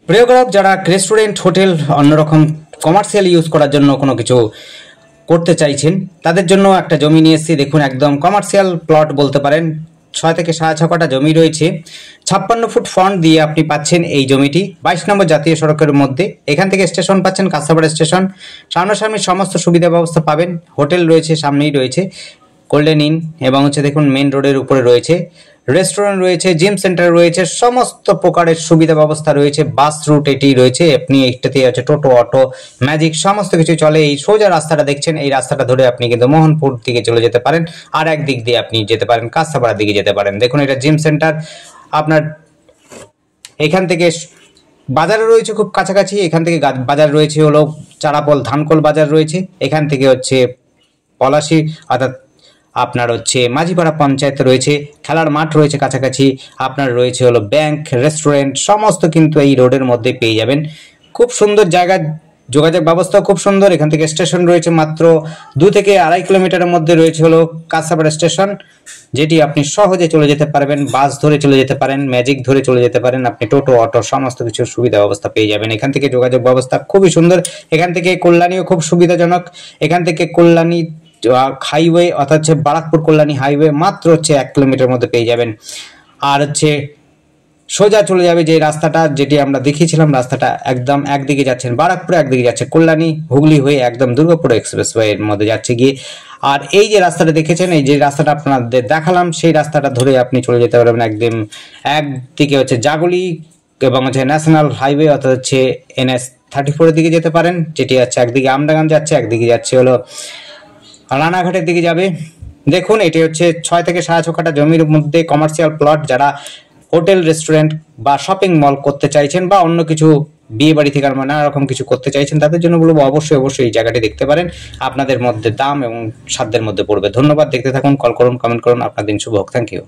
প্রিয় গ্রাহক, যারা রেস্টুরেন্ট, হোটেল, অন্যরকম কমার্শিয়াল ইউজ করার জন্য কোনো কিছু করতে চাইছেন, তাদের জন্য একটা জমি নিয়ে এসেছি। দেখুন, একদম কমার্শিয়াল প্লট বলতে পারেন। 6 থেকে 6.5 কাঠা জমি রয়েছে। 56 ফুট ফ্রন্ট দিয়ে আপনি পাচ্ছেন এই জমিটি 22 নম্বর জাতীয় সড়কের মধ্যে। এখান থেকে স্টেশন পাচ্ছেন, কাঁসাপাড়া স্টেশন। সামনাসামনি সমস্ত সুবিধা ব্যবস্থা পাবেন। হোটেল রয়েছে, সামনেই রয়েছে গোল্ডেন ইন, এবং দেখুন মেন রোডের উপরে রয়েছে রেস্টুরেন্ট, রয়েছে জিম সেন্টার, রয়েছে সমস্ত প্রকারের সুবিধা ব্যবস্থা রয়েছে। বাস রুট এটি রয়েছে, আপনি এইটাতে আছে টোটো, অটো, ম্যাজিক সমস্ত কিছু চলে। এই সোজা রাস্তাটা দেখছেন, এই রাস্তাটা ধরে আপনি কিন্তু মোহনপুর দিকে চলে যেতে পারেন, আর একদিক দিয়ে আপনি যেতে পারেন কাঁসাপাড়ার দিকে যেতে পারেন। দেখুন, এটা জিম সেন্টার। আপনার এখান থেকে বাজারে রয়েছে খুব কাছাকাছি। এখান থেকে বাজার রয়েছে হলো চারাপল ধানকল বাজার রয়েছে। এখান থেকে পলাশি, অর্থাৎ আপনার মাঝিপাড়া পঞ্চায়েত রয়েছে। খেলার মাঠ রয়েছে কাছাকাছি। আপনার রয়েছে হলো ব্যাংক, রেস্টুরেন্ট, সমস্ত কিন্তু এই রোডের মধ্যে পেয়ে যাবেন। খুব সুন্দর জায়গা, যোগাযোগ ব্যবস্থা খুব সুন্দর। এখান থেকে স্টেশন রয়েছে মাত্র 2 থেকে 2.5 কিলোমিটারের মধ্যে রয়েছে হলো কাঁসাপাড়া স্টেশন, যেটি আপনি সহজে চলে যেতে পারবেন। বাস ধরে চলে যেতে পারেন, ম্যাজিক ধরে চলে যেতে পারেন, আপনি টোটো, অটো সমস্ত কিছুর সুবিধা ব্যবস্থা পেয়ে যাবেন। এখান থেকে যোগাযোগ ব্যবস্থা খুবই সুন্দর। এখান থেকে কল্যাণীও খুব সুবিধাজনক। এখান থেকে কল্যাণী হাইওয়ে, অর্থাৎ বারাকপুর কল্যাণী হাইওয়ে মাত্র 1 কিলোমিটার মধ্যে পেয়ে যাবেন। আর সোজা চলে যাবে যে রাস্তাটা, যেটি আমরা দেখিয়েছিলাম, রাস্তাটা একদম একদিকে যাচ্ছেন বারাকপুরে, একদিকে যাচ্ছে কল্যাণী, হুগলি হয়ে একদম দুর্গাপুর এক্সপ্রেসওয়ে এর মধ্যে যাচ্ছে গিয়ে। আর এই যে রাস্তাটা দেখেছেন, এই যে রাস্তাটা আপনাদের দেখালাম, সেই রাস্তাটা ধরে আপনি চলে যেতে পারবেন একদম। একদিকে জাগুলি এবং ন্যাশনাল হাইওয়ে, অর্থাৎ NH-34 এর দিকে যেতে পারেন, যেটি একদিকে আমডাঙ্গাম যাচ্ছে, একদিকে যাচ্ছে হলো রানাঘাটের দিকে যাবে। দেখুন, এটি 6 থেকে 6.5 কাঠা জমির মধ্যে কমার্শিয়াল প্লট। যারা হোটেল, রেস্টুরেন্ট বা শপিং মল করতে চাইছেন, বা অন্য কিছু বিয়ে বাড়ি থেকে নানা রকম কিছু করতে চাইছেন, তাদের জন্য বলবো অবশ্যই এই জায়গাটি দেখতে পারেন। আপনাদের মধ্যে দাম এবং সাধ্যের মধ্যে পড়বে। ধন্যবাদ, দেখতে থাকুন, কল করুন, কমেন্ট করুন। আপনার দিন শুভ হোক। Thank you.